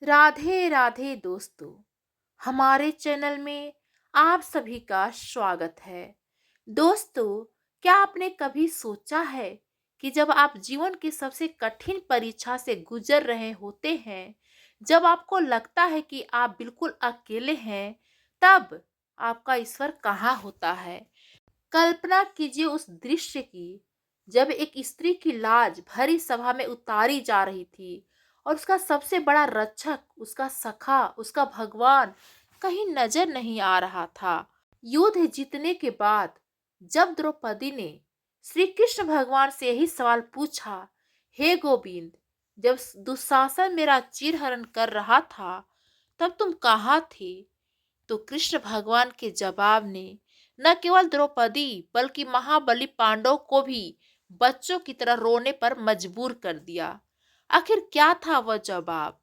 राधे राधे दोस्तों, हमारे चैनल में आप सभी का स्वागत है। दोस्तों, क्या आपने कभी सोचा है कि जब आप जीवन की सबसे कठिन परीक्षा से गुजर रहे होते हैं, जब आपको लगता है कि आप बिल्कुल अकेले हैं, तब आपका ईश्वर कहाँ होता है? कल्पना कीजिए उस दृश्य की जब एक स्त्री की लाज भरी सभा में उतारी जा रही थी और उसका सबसे बड़ा रक्षक, उसका सखा, उसका भगवान कहीं नजर नहीं आ रहा था। युद्ध जीतने के बाद जब द्रौपदी ने श्री कृष्ण भगवान से यही सवाल पूछा, हे गोविंद, जब दुशासन मेरा चीरहरण कर रहा था, तब तुम कहाँ थे? तो कृष्ण भगवान के जवाब ने न केवल द्रौपदी बल्कि महाबली पांडव को भी बच्चों की तरह रोने पर मजबूर कर दिया। आखिर क्या था वह जवाब?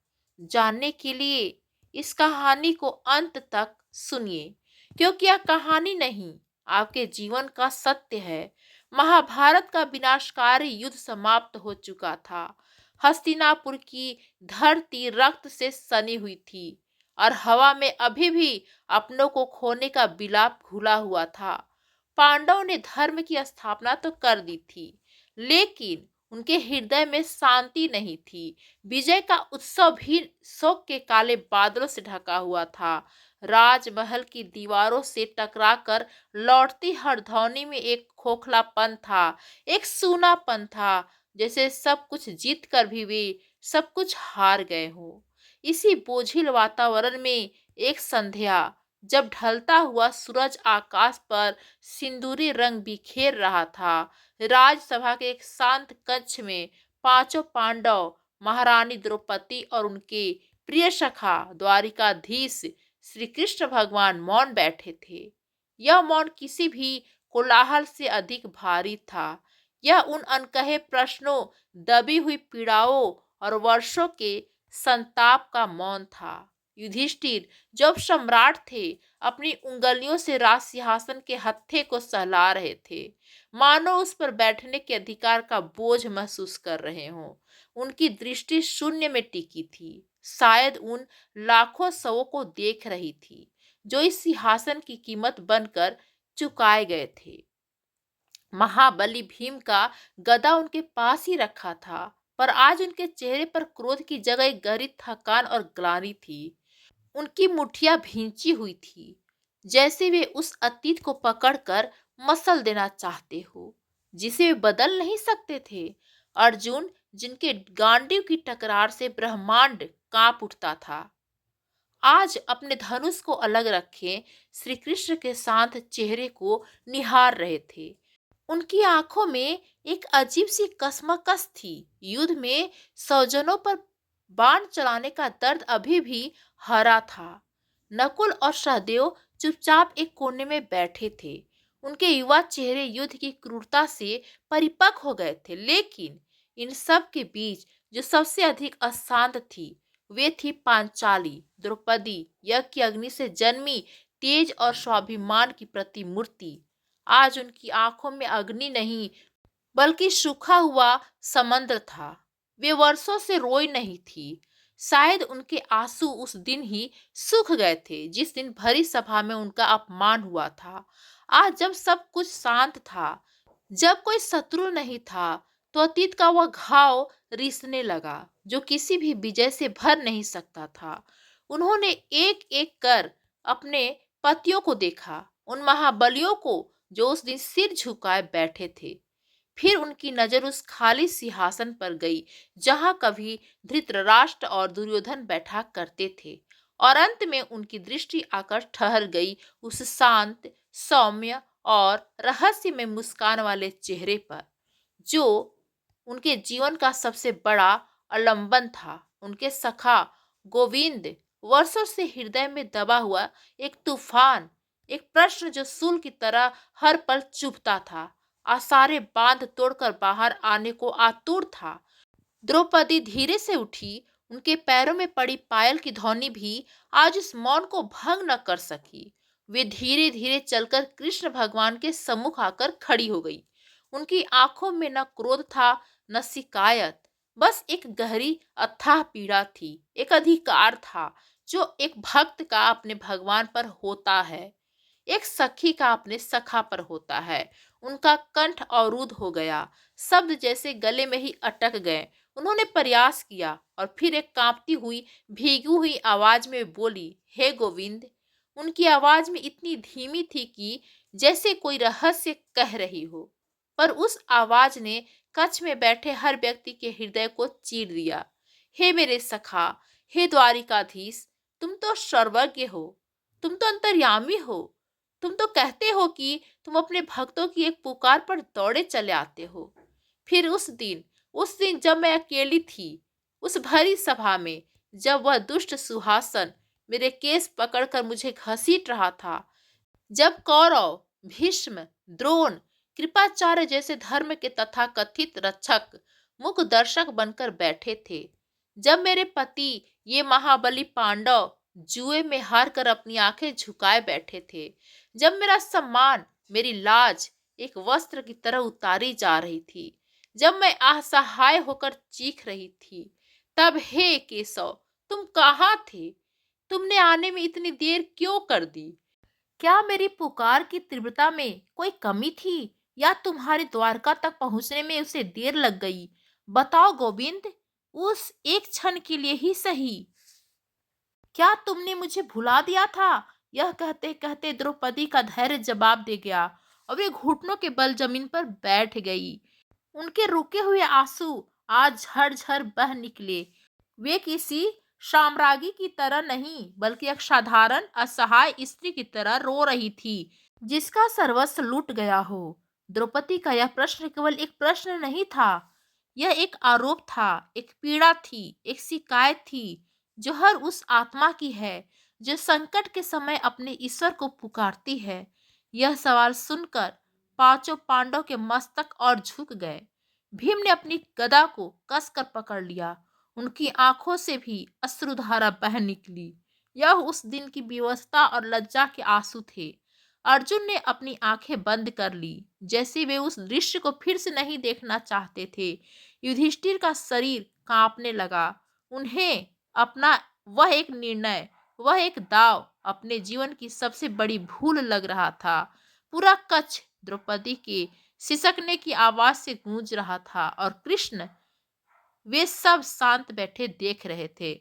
जानने के लिए इस कहानी को अंत तक सुनिए, क्योंकि यह कहानी नहीं, आपके जीवन का सत्य है। महाभारत का विनाशकारी युद्ध समाप्त हो चुका था। हस्तिनापुर की धरती रक्त से सनी हुई थी और हवा में अभी भी अपनों को खोने का विलाप घुला हुआ था। पांडवों ने धर्म की स्थापना तो कर दी थी, लेकिन उनके हृदय में शांति नहीं थी। विजय का उत्सव भी शोक के काले बादलों से ढका हुआ था। राजमहल की दीवारों से टकराकर लौटती हरदौनी में एक खोखलापन था, एक सूनापन था, जैसे सब कुछ जीत कर भी वे सब कुछ हार गए हो। इसी बोझिल वातावरण में एक संध्या, जब ढलता हुआ सूरज आकाश पर सिंदूरी रंग बिखेर रहा था, राजसभा के एक शांत कक्ष में पांचों पांडव, महारानी द्रौपदी और उनके प्रिय सखा द्वारिकाधीश श्री कृष्ण भगवान मौन बैठे थे। यह मौन किसी भी कोलाहल से अधिक भारी था। यह उन अनकहे प्रश्नों, दबी हुई पीड़ाओं और वर्षों के संताप का मौन था। युधिष्ठिर, जब सम्राट थे, अपनी उंगलियों से राज सिंहासन के हत्थे को सहला रहे थे, मानो उस पर बैठने के अधिकार का बोझ महसूस कर रहे हों। उनकी दृष्टि शून्य में टिकी थी, शायद उन लाखों शवों को देख रही थी जो इस सिंहासन की कीमत बनकर चुकाए गए थे। महाबली भीम का गदा उनके पास ही रखा था, पर आज उनके चेहरे पर क्रोध की जगह एक गहरी थकान और ग्लानि थी। उनकी मुठ्ठियां भींची हुई थी, जैसे वे उस अतीत को पकड़कर मसल देना चाहते हो जिसे वे बदल नहीं सकते थे। अर्जुन, जिनके गांडीव की टकरार से ब्रह्मांड कांप उठता था, आज अपने धनुष को अलग रखे श्री कृष्ण के शांत चेहरे को निहार रहे थे। उनकी आंखों में एक अजीब सी कसमकस थी। युद्ध में स्वजनों पर बाण चलाने का दर्द अभी भी हरा था। नकुल और सहदेव चुपचाप एक कोने में बैठे थे। उनके युवा चेहरे युद्ध की क्रूरता से परिपक्व हो गए थे, लेकिन इन सब के बीच जो सबसे अधिक अशांत थी, वे थी पांचाली, द्रौपदी, यज्ञ की अग्नि से जन्मी तेज और स्वाभिमान की प्रतिमूर्ति। आज उनकी आंखों में अग्नि नहीं, बल्कि सूखा हुआ समंदर था। वे वर्षों से रोई नहीं थी। शायद उनके आंसू उस दिन ही सूख गए थे जिस दिन भरी सभा में उनका अपमान हुआ था। आज जब सब कुछ शांत था, जब कोई शत्रु नहीं था, तो अतीत का वह घाव रिसने लगा जो किसी भी विजय से भर नहीं सकता था। उन्होंने एक एक कर अपने पतियों को देखा, उन महाबलियों को जो उस दिन सिर झुकाए बैठे थे। फिर उनकी नजर उस खाली सिंहासन पर गई जहां कभी धृतराष्ट्र और दुर्योधन बैठा करते थे, और अंत में उनकी दृष्टि आकर ठहर गई उस शांत, सौम्य और रहस्य में मुस्कान वाले चेहरे पर, जो उनके जीवन का सबसे बड़ा आलंबन था। उनके सखा गोविंद, वर्षों से हृदय में दबा हुआ एक तूफान, एक प्रश्न जो सूल की तरह हर पल चुभता था, सारे बांध तोड़कर बाहर आने को आतुर था। द्रौपदी धीरे से उठी। उनके पैरों में पड़ी पायल की ध्वनि भी आज उस मौन को भंग न कर सकी। वे धीरे धीरे चलकर कृष्ण भगवान के सम्मुख आकर खड़ी हो गई। उनकी आंखों में न क्रोध था, न शिकायत, बस एक गहरी अथाह पीड़ा थी, एक अधिकार था जो एक भक्त का अपने भगवान पर होता है, एक सखी का अपने सखा पर होता है। उनका कंठ अवरुद्ध हो गया, शब्द जैसे गले में ही अटक गए। उन्होंने प्रयास किया और फिर एक कांपती हुई, भीगी हुई आवाज में बोली, हे गोविंद। उनकी आवाज में इतनी धीमी थी कि जैसे कोई रहस्य कह रही हो, पर उस आवाज ने कक्ष में बैठे हर व्यक्ति के हृदय को चीर दिया। हे मेरे सखा, हे द्वारिकाधीश, तुम तो सर्वज्ञ हो, तुम तो अंतर्यामी हो, तुम तो कहते हो कि तुम अपने भक्तों की एक पुकार पर दौड़े चले आते हो। फिर उस दिन जब मैं अकेली थी, उस भरी सभा में, जब वह दुष्ट सुहासन मेरे केस पकड़कर मुझे घसीट रहा था, जब कौरव, भीष्म, द्रोण, कृपाचार्य जैसे धर्म के तथाकथित रक्षक मुख दर्शक बनकर बैठे थे, जब मेरे पति ये महाबली पांडव जुए में हार कर अपनी आंखें झुकाए बैठे थे, जब मेरा सम्मान, मेरी लाज एक वस्त्र की तरह उतारी जा रही थी, जब मैं असहाय होकर चीख रही थी, तब हे केशव, तुम कहाँ थे? तुमने आने में इतनी देर क्यों कर दी? क्या मेरी पुकार की तीव्रता में कोई कमी थी, या तुम्हारे द्वारका तक पहुंचने में उसे देर लग गई? बताओ गोविंद, उस एक क्षण के लिए ही सही। क्या तुमने मुझे भुला दिया था? यह कहते कहते द्रौपदी का धैर्य जवाब दे गया और वे घुटनों के बल जमीन पर बैठ गई। उनके रुके हुए आंसू आज झरझर बह निकले। वे किसी साम्राज्ञी की तरह नहीं, बल्कि एक साधारण असहाय स्त्री की तरह रो रही थी, जिसका सर्वस्व लूट गया हो। द्रौपदी का यह प्रश्न केवल एक प्रश्न नहीं था, यह एक आरोप था, एक पीड़ा थी, एक शिकायत थी, जो हर उस आत्मा की है जो संकट के समय अपने ईश्वर को पुकारती है। यह सवाल सुनकर पांचों पांडव के मस्तक और झुक गए। भीम ने अपनी गदा को कसकर पकड़ लिया, उनकी आंखों से भी अश्रुधारा बह निकली। यह उस दिन की विवशता और लज्जा के आंसू थे। अर्जुन ने अपनी आंखें बंद कर ली, जैसे वे उस दृश्य को फिर से नहीं देखना चाहते थे। युधिष्ठिर का शरीर कांपने लगा। उन्हें अपना वह एक निर्णय, वह एक दाव अपने जीवन की सबसे बड़ी भूल लग रहा था। पूरा कच्छ द्रौपदी के सिसकने की आवाज से गूंज रहा था और कृष्ण, वे सब शांत बैठे देख रहे थे।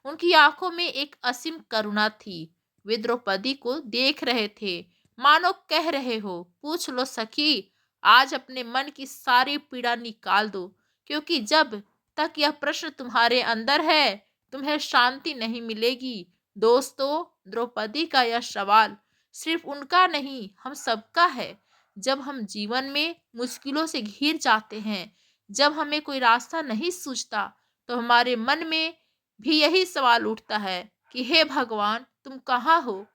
उनकी आंखों में एक असीम करुणा थी। वे द्रौपदी को देख रहे थे, मानो कह रहे हो, पूछ लो सखी, आज अपने मन की सारी पीड़ा निकाल दो, क्योंकि जब तक यह प्रश्न तुम्हारे अंदर है, तुम्हें शांति नहीं मिलेगी। दोस्तों, द्रौपदी का यह सवाल सिर्फ उनका नहीं, हम सबका है। जब हम जीवन में मुश्किलों से घिर जाते हैं, जब हमें कोई रास्ता नहीं सूझता, तो हमारे मन में भी यही सवाल उठता है कि हे भगवान, तुम कहाँ हो?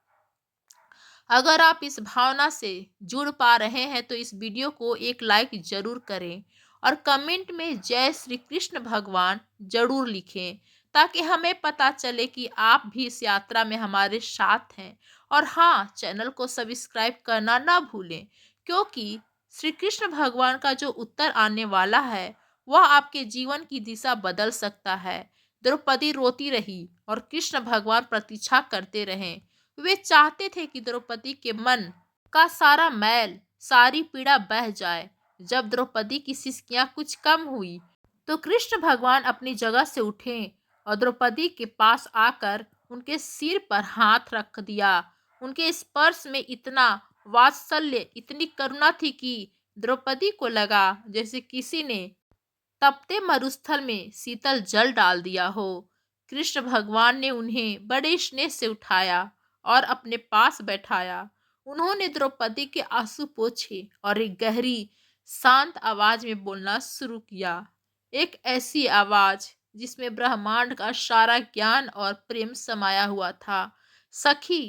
अगर आप इस भावना से जुड़ पा रहे हैं तो इस वीडियो को एक लाइक जरूर करें और कमेंट में जय श्री कृष्ण भगवान जरूर लिखें, ताकि हमें पता चले कि आप भी इस यात्रा में हमारे साथ हैं। और हाँ, चैनल को सब्सक्राइब करना ना भूलें, क्योंकि श्री कृष्ण भगवान का जो उत्तर आने वाला है, वह आपके जीवन की दिशा बदल सकता है। द्रौपदी रोती रही और कृष्ण भगवान प्रतीक्षा करते रहे। वे चाहते थे कि द्रौपदी के मन का सारा मैल, सारी पीड़ा बह जाए। जब द्रौपदी की सिसकियां कुछ कम हुई, तो कृष्ण भगवान अपनी जगह से उठे और द्रौपदी के पास आकर उनके सिर पर हाथ रख दिया। उनके स्पर्श में इतना वात्सल्य, इतनी करुणा थी कि द्रौपदी को लगा जैसे किसी ने तपते मरुस्थल में शीतल जल डाल दिया हो। कृष्ण भगवान ने उन्हें बड़े स्नेह से उठाया और अपने पास बैठाया। उन्होंने द्रौपदी के आंसू पोंछे और एक गहरी, शांत आवाज में बोलना शुरू किया। एक ऐसी आवाज जिसमें ब्रह्मांड का सारा ज्ञान और प्रेम समाया हुआ था। सखी,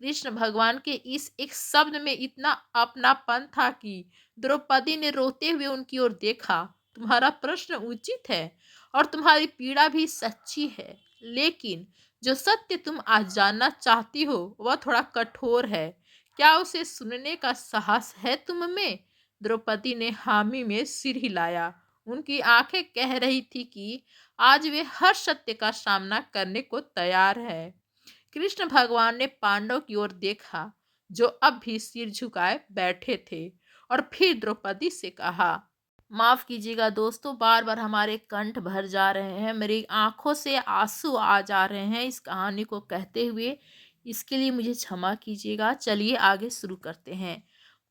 कृष्ण भगवान के इस एक शब्द में इतना अपनापन था कि द्रौपदी ने रोते हुए उनकी ओर देखा। तुम्हारा प्रश्न उचित है और तुम्हारी पीड़ा भी सच्ची है, लेकिन जो सत्य तुम आज जानना चाहती हो वह थोड़ा कठोर है। क्या उसे सुनने का साहस है तुम में? द्रौपदी ने हामी में सिर हिलाया। उनकी आंखें कह रही थी कि आज वे हर सत्य का सामना करने को तैयार है। कृष्ण भगवान ने पांडव की ओर देखा, जो अब भी सिर झुकाए बैठे थे, और फिर द्रौपदी से कहा, माफ कीजिएगा दोस्तों, बार बार हमारे कंठ भर जा रहे हैं, मेरी आंखों से आंसू आ जा रहे हैं इस कहानी को कहते हुए। इसके लिए मुझे क्षमा कीजिएगा। चलिए आगे शुरू करते हैं।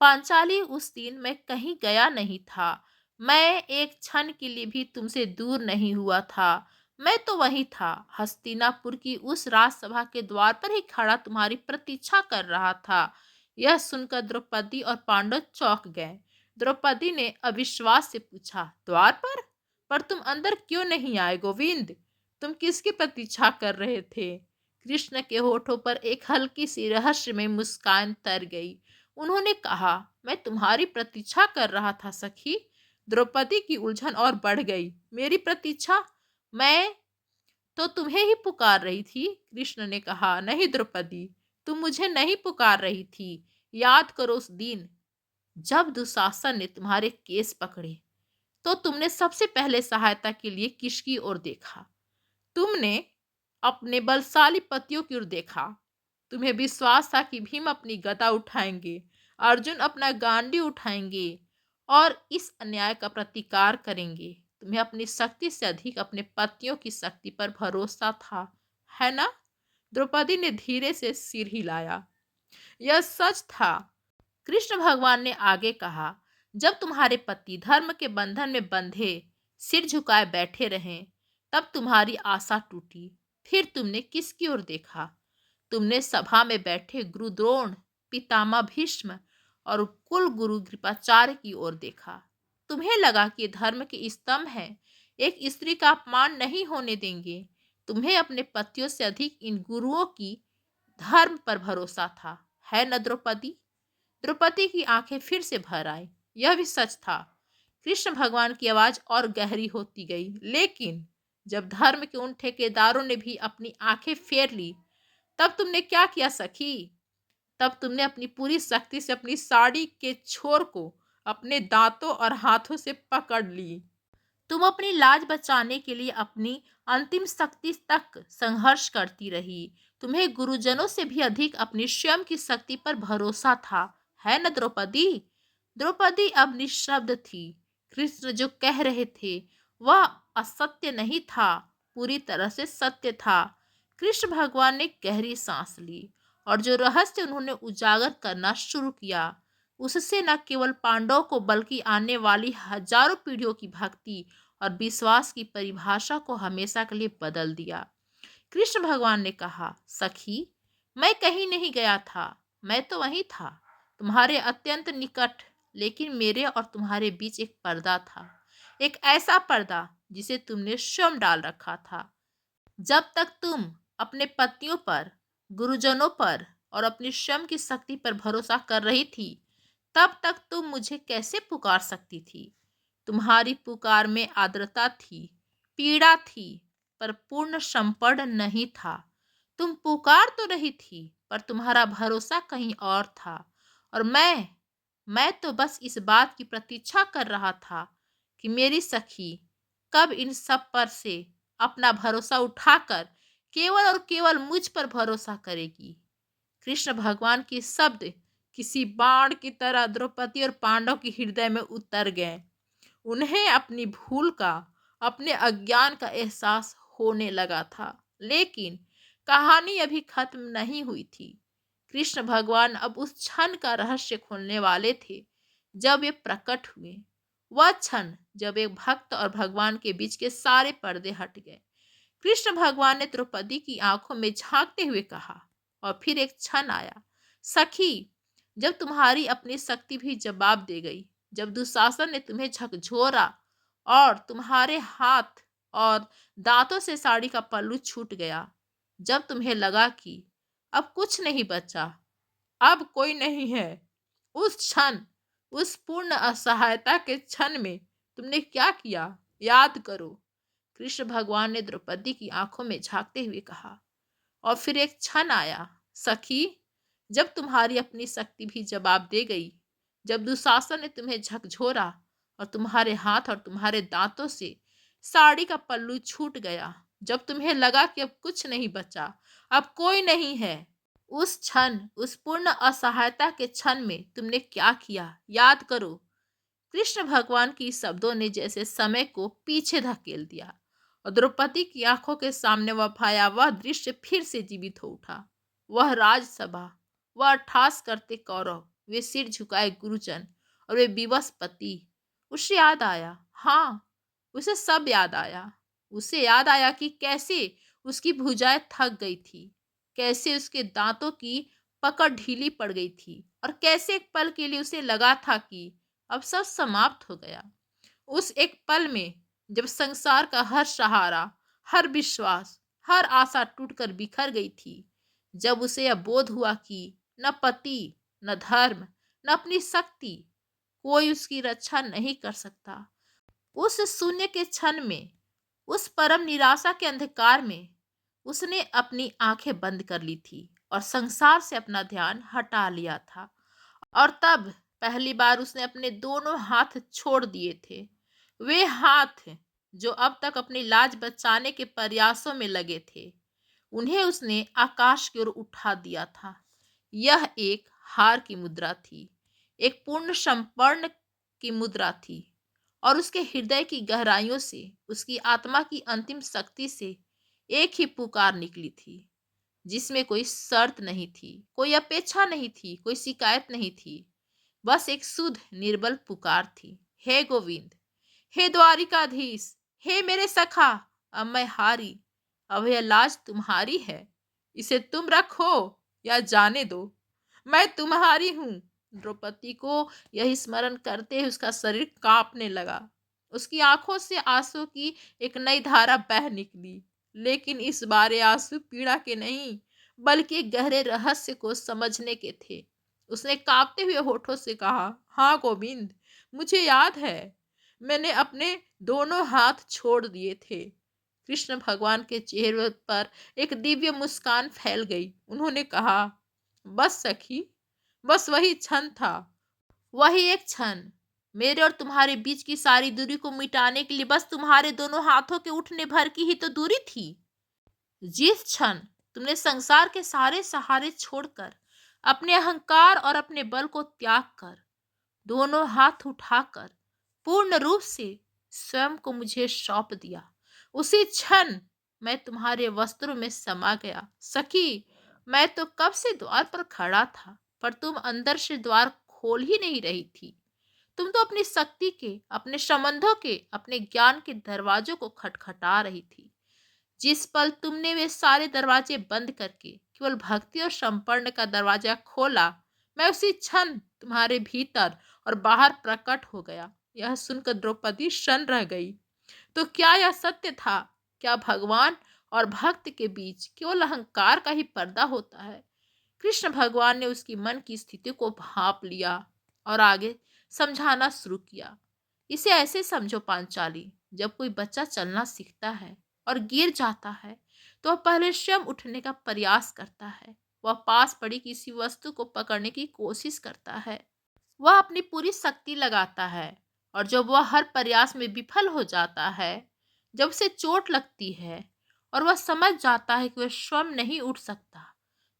पांचाली, उस दिन मैं कहीं गया नहीं था। मैं एक क्षण के लिए भी तुमसे दूर नहीं हुआ था। मैं तो वही था, हस्तिनापुर की उस राजसभा के द्वार पर ही खड़ा तुम्हारी प्रतीक्षा कर रहा था। यह सुनकर द्रौपदी और पांडव चौंक गए। द्रौपदी ने अविश्वास से पूछा, द्वार पर तुम अंदर क्यों नहीं आए गोविंद? तुम किसकी प्रतीक्षा कर रहे थे? कृष्ण के होठों पर एक हल्की सी रहस्यमय मुस्कान तर गई। उन्होंने कहा, मैं तुम्हारी प्रतीक्षा कर रहा था सखी। द्रौपदी की उलझन और बढ़ गई। मेरी प्रतीक्षा? मैं तो तुम्हें ही पुकार रही थी। कृष्ण ने कहा, नहीं द्रौपदी, तुम मुझे नहीं पुकार रही थी। याद करो उस दिन जब दुशासन ने तुम्हारे केस पकड़े, तो तुमने सबसे पहले सहायता के लिए किसकी ओर देखा? तुमने अपने बलशाली पतियों की ओर देखा। तुम्हें विश्वास था कि भीम अपनी गदा उठाएंगे, अर्जुन अपना गांडी उठाएंगे और इस अन्याय का प्रतिकार करेंगे। तुम्हें अपनी शक्ति से अधिक अपने पतियों की शक्ति पर भरोसा था, है ना? द्रौपदी ने धीरे से सिर हिलाया। यह सच था, कृष्ण भगवान ने आगे कहा। जब तुम्हारे पति धर्म के बंधन में बंधे सिर झुकाए बैठे रहें, तब तुम्हारी आशा टूटी। फिर तुमने किसकी ओर देखा? तुमने सभा में बैठे गुरु द्रोण, पितामह भीष्म और कुल गुरु कृपाचार्य की ओर देखा। तुम्हें लगा कि धर्म के स्तंभ हैं, एक स्त्री का अपमान नहीं होने देंगे। तुम्हें अपने पतियों से अधिक इन गुरुओं की धर्म पर भरोसा था, है न द्रौपदी? द्रौपदी की आंखें फिर से भर आई। यह भी सच था। कृष्ण भगवान की आवाज और गहरी होती गई। लेकिन जब धर्म के उन ठेकेदारों ने भी अपनी आंखें फेर ली, तब तुमने क्या किया सखी? तब तुमने अपनी पूरी शक्ति से अपनी साड़ी के छोर को अपने दांतों और हाथों से पकड़ ली। तुम अपनी लाज बचाने के लिए अपनी अंतिम शक्ति तक संघर्ष करती रही। तुम्हें गुरुजनों से भी अधिक अपनी स्वयं की शक्ति पर भरोसा था, है न द्रौपदी? द्रौपदी अब निशब्द थी। कृष्ण जो कह रहे थे वह असत्य नहीं था, पूरी तरह से सत्य था। कृष्ण भगवान ने गहरी सांस ली और जो रहस्य उन्होंने उजागर करना शुरू किया, उससे न केवल पांडवों को बल्कि आने वाली हजारों पीढ़ियों की भक्ति और विश्वास की परिभाषा को हमेशा के लिए बदल दिया। कृष्ण भगवान ने कहा, सखी, मैं कहीं नहीं गया था, मैं तो वहीं था, तुम्हारे अत्यंत निकट। लेकिन मेरे और तुम्हारे बीच एक पर्दा था, एक ऐसा पर्दा जिसे तुमने स्वयं डाल रखा था। जब तक तुम अपने पतियों पर, गुरुजनों पर और अपनी स्वयं की शक्ति पर भरोसा कर रही थी, तब तक तुम मुझे कैसे पुकार सकती थी? तुम्हारी पुकार में आर्द्रता थी, पीड़ा थी, पर पूर्ण समर्पण नहीं था। तुम पुकार तो रही थी, पर तुम्हारा भरोसा कहीं और था। और मैं तो बस इस बात की प्रतीक्षा कर रहा था कि मेरी सखी कब इन सब पर से अपना भरोसा उठाकर केवल और केवल मुझ पर भरोसा करेगी। कृष्ण भगवान के शब्द किसी बाण की तरह द्रौपदी और पांडव के हृदय में उतर गए। उन्हें अपनी भूल का, अपने अज्ञान का एहसास होने लगा था। लेकिन कहानी अभी खत्म नहीं हुई थी। कृष्ण भगवान अब उस क्षण का रहस्य खोलने वाले थे जब ये प्रकट हुए। वह क्षण जब एक भक्त और भगवान के बीच के सारे पर्दे हट गए। कृष्ण भगवान ने द्रौपदी की आंखों में झांकते हुए कहा, और फिर एक क्षण आया सखी, जब तुम्हारी अपनी शक्ति भी जवाब दे गई, जब दुशासन ने तुम्हें झकझोरा और तुम्हारे हाथ और दांतों से साड़ी का पल्लू छूट गया, जब तुम्हें लगा कि अब कुछ नहीं बचा, अब कोई नहीं है, उस क्षण, उस पूर्ण असहायता के क्षण में तुमने क्या किया? याद करो। कृष्ण भगवान ने द्रौपदी की आंखों में झांकते हुए कहा, और फिर एक क्षण आया सखी, जब तुम्हारी अपनी शक्ति भी जवाब दे गई, जब दुशासन ने तुम्हें झकझोरा और तुम्हारे हाथ और तुम्हारे दांतों से साड़ी का पल्लू छूट गया। जब तुम्हें लगा कि अब कुछ नहीं बचा, अब कोई नहीं है, उस क्षण, उस पूर्ण असहायता के क्षण में तुमने क्या किया, याद करो। कृष्ण भगवान की शब्दों ने जैसे समय को पीछे धकेल दिया और द्रौपदी की आंखों के सामने वह भयावह दृश्य फिर से जीवित हो उठा। वह राजसभा, वह ठास करते कौरव, वे सिर झुकाए गुरुजन और वे विवश पति। उसे याद आया, हाँ, उसे सब याद आया। उसे याद आया कि कैसे उसकी भुजाएं थक गई थी, कैसे उसके दांतों की पकड़ ढीली पड़ गई थी और कैसे एक पल के लिए उसे लगा था कि अब सब समाप्त हो गया। उस एक पल में जब संसार का हर सहारा, हर विश्वास, हर आशा टूटकर बिखर गई थी, जब उसे यह बोध हुआ कि न पति, न धर्म, न अपनी शक्ति, कोई उसकी रक्षा नहीं कर सकता, उस शून्य के क्षण में, उस परम निराशा के अंधकार में उसने अपनी आंखें बंद कर ली थी और संसार से अपना ध्यान हटा लिया था। और तब पहली बार उसने अपने दोनों हाथ छोड़ दिए थे, वे हाथ जो अब तक अपनी लाज बचाने के प्रयासों में लगे थे। उन्हें उसने आकाश की ओर उठा दिया था। यह एक हार की मुद्रा थी, एक पूर्ण समर्पण की मुद्रा थी और उसके हृदय की गहराइयों से, उसकी आत्मा की अंतिम शक्ति से एक ही पुकार निकली थी, जिसमें कोई शर्त नहीं थी, कोई अपेक्षा नहीं थी, कोई शिकायत नहीं थी, बस एक शुद्ध निर्बल पुकार थी। हे गोविंद, हे द्वारिकाधीश, हे मेरे सखा, अब मैं हारी, अब यह लाज तुम्हारी है, इसे तुम रखो या जाने दो, मैं तुम्हारी हूं। द्रौपदी को यही स्मरण करते ही उसका शरीर कांपने लगा। उसकी आंखों से आंसू की एक नई धारा बह निकली, लेकिन इस बार ये आंसू पीड़ा के नहीं, बल्कि एक गहरे रहस्य को समझने के थे। उसने कांपते हुए होठों से कहा, हाँ गोविंद, मुझे याद है, मैंने अपने दोनों हाथ छोड़ दिए थे। कृष्ण भगवान के चेहरे पर एक दिव्य मुस्कान फैल गई। उन्होंने कहा, बस सखी, बस वही क्षण था, वही एक क्षण, मेरे और तुम्हारे बीच की सारी दूरी को मिटाने के लिए बस तुम्हारे दोनों हाथों के उठने भर की ही तो दूरी थी। जिस क्षण तुमने संसार के सारे सहारे छोड़कर, अपने अहंकार और अपने बल को त्याग कर, दोनों हाथ उठाकर पूर्ण रूप से स्वयं को मुझे सौंप दिया, उसी क्षण मैं तुम्हारे वस्त्रों में समा गया। सखी, मैं तो कब से द्वार पर खड़ा था, पर तुम अंदर से द्वार खोल ही नहीं रही थी। तुम तो अपनी शक्ति के, अपने संबंधों के, अपने ज्ञान के दरवाजों को खटखटा रही थी। जिस पल तुमने वे सारे दरवाजे बंद करके केवल भक्ति और समर्पण का दरवाजा खोला, मैं उसी क्षण तुम्हारे भीतर और बाहर प्रकट हो गया। यह सुनकर द्रौपदी क्षण रह गई। तो क्या यह सत्य था? क्या भगवान और भक्त के बीच केवल अहंकार का ही पर्दा होता है? कृष्ण भगवान ने उसकी मन की स्थिति को भांप लिया और आगे समझाना शुरू किया। इसे ऐसे समझो पांचाली, जब कोई बच्चा चलना सीखता है और गिर जाता है, तो वह पहले स्वयं उठने का प्रयास करता है। वह पास पड़ी किसी वस्तु को पकड़ने की कोशिश करता है, वह अपनी पूरी शक्ति लगाता है, और जब वह हर प्रयास में विफल हो जाता है, जब उसे चोट लगती है और वह समझ जाता है कि वह स्वयं नहीं उठ सकता,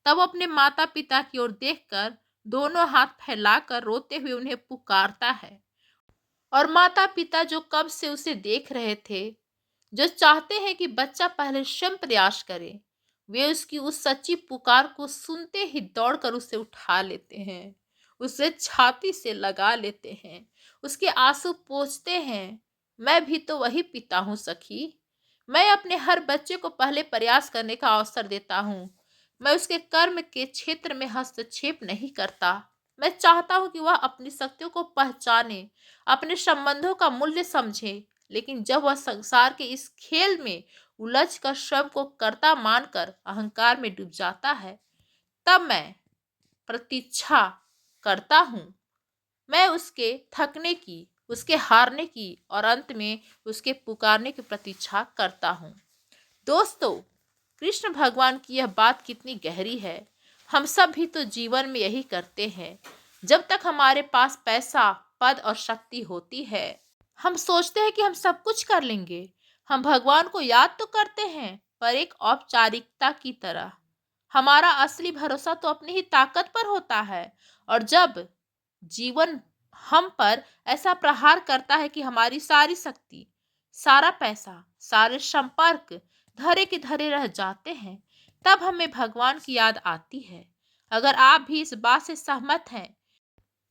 तब अपने माता पिता की ओर देखकर दोनों हाथ फैलाकर रोते हुए उन्हें पुकारता है। और माता पिता जो कब से उसे देख रहे थे, जो चाहते हैं कि बच्चा पहले स्वयं प्रयास करे, वे उसकी उस सच्ची पुकार को सुनते ही दौड़कर उसे उठा लेते हैं, उसे छाती से लगा लेते हैं, उसके आंसू पोंछते हैं। मैं भी तो वही पिता हूँ सखी। मैं अपने हर बच्चे को पहले प्रयास करने का अवसर देता हूँ। मैं उसके कर्म के क्षेत्र में हस्तक्षेप नहीं करता। मैं चाहता हूँ कि वह अपनी शक्तियों को पहचाने, अपने संबंधों का मूल्य समझे। लेकिन जब वह संसार के इस खेल में उलझ कर स्वयं को कर्ता मानकर अहंकार में डूब जाता है, तब मैं प्रतीक्षा करता हूँ। मैं उसके थकने की, उसके हारने की और अंत में उसके पुकारने की प्रतीक्षा करता हूँ। दोस्तों, कृष्ण भगवान की यह बात कितनी गहरी है। हम सब भी तो जीवन में यही करते हैं। जब तक हमारे पास पैसा, पद और शक्ति होती है, हम सोचते हैं कि हम सब कुछ कर लेंगे। हम भगवान को याद तो करते हैं, पर एक औपचारिकता की तरह। हमारा असली भरोसा तो अपनी ही ताकत पर होता है। और जब जीवन हम पर ऐसा प्रहार करता है कि हमारी सारी शक्ति, सारा पैसा, सारे संपर्क धरे के धरे रह जाते हैं, तब हमें भगवान की याद आती है। अगर आप भी इस बात से सहमत हैं,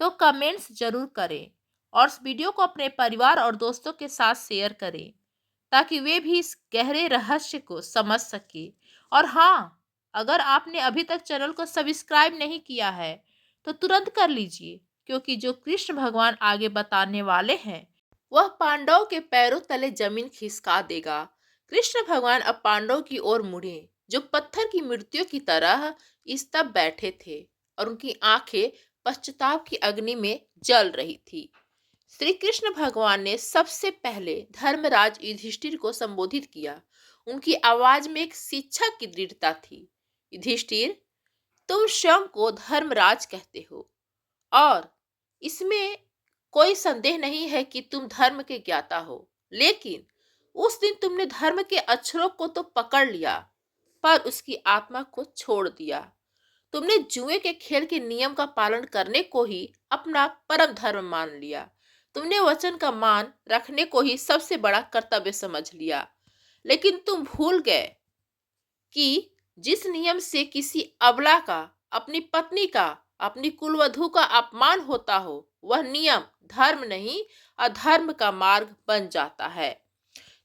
तो कमेंट्स जरूर करें और इस वीडियो को अपने परिवार और दोस्तों के साथ शेयर करें, ताकि वे भी इस गहरे रहस्य को समझ सके। और हाँ, अगर आपने अभी तक चैनल को सब्सक्राइब नहीं किया है, तो तुरंत कर लीजिए, क्योंकि जो कृष्ण भगवान आगे बताने वाले हैं, वह पांडवों के पैरों तले जमीन खिसका देगा। कृष्ण भगवान अब पांडवों की ओर मुड़े, जो पत्थर की मूर्तियों की तरह स्तब्ध बैठे थे, और उनकी आंखें पश्चाताप की अग्नि में जल रही थी। श्री कृष्ण भगवान ने सबसे पहले धर्मराज युधिष्ठिर को संबोधित किया। उनकी आवाज में एक शिक्षा की दृढ़ता थी। युधिष्ठिर, तुम स्वयं को धर्मराज कहते हो, और इसमें कोई संदेह नहीं है कि तुम धर्म के ज्ञाता हो। लेकिन उस दिन तुमने धर्म के अक्षरों को तो पकड़ लिया, पर उसकी आत्मा को छोड़ दिया। तुमने जुए के खेल के नियम का पालन करने को ही अपना परम धर्म मान लिया। तुमने वचन का मान रखने को ही सबसे बड़ा कर्तव्य समझ लिया। लेकिन तुम भूल गए कि जिस नियम से किसी अबला का, अपनी पत्नी का, अपनी कुलवधू का अपमान होता हो, वह नियम धर्म नहीं, अधर्म का मार्ग बन जाता है।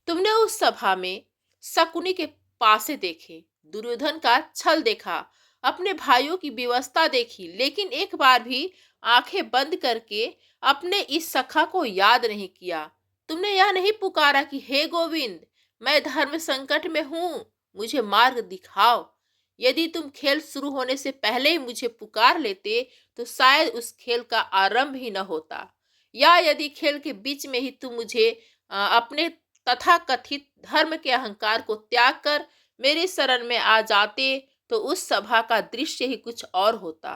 तुमने उस सभा में शकुनी के पासे देखे, दुर्योधन का छल देखा, अपने भाइयों की व्यवस्था देखी, लेकिन एक बार भी आंखें बंद करके अपने इस सखा को याद नहीं किया। तुमने यह नहीं पुकारा कि हे गोविंद, मैं धर्म संकट में हूँ, मुझे मार्ग दिखाओ। यदि तुम खेल शुरू होने से पहले ही मुझे पुकार लेते, तो शायद उस खेल का आरंभ ही न होता। या यदि खेल के बीच में ही तुम मुझे अपने तथाकथित धर्म के अहंकार को त्याग कर मेरे शरण में आ जाते, तो उस सभा का दृश्य ही कुछ और होता।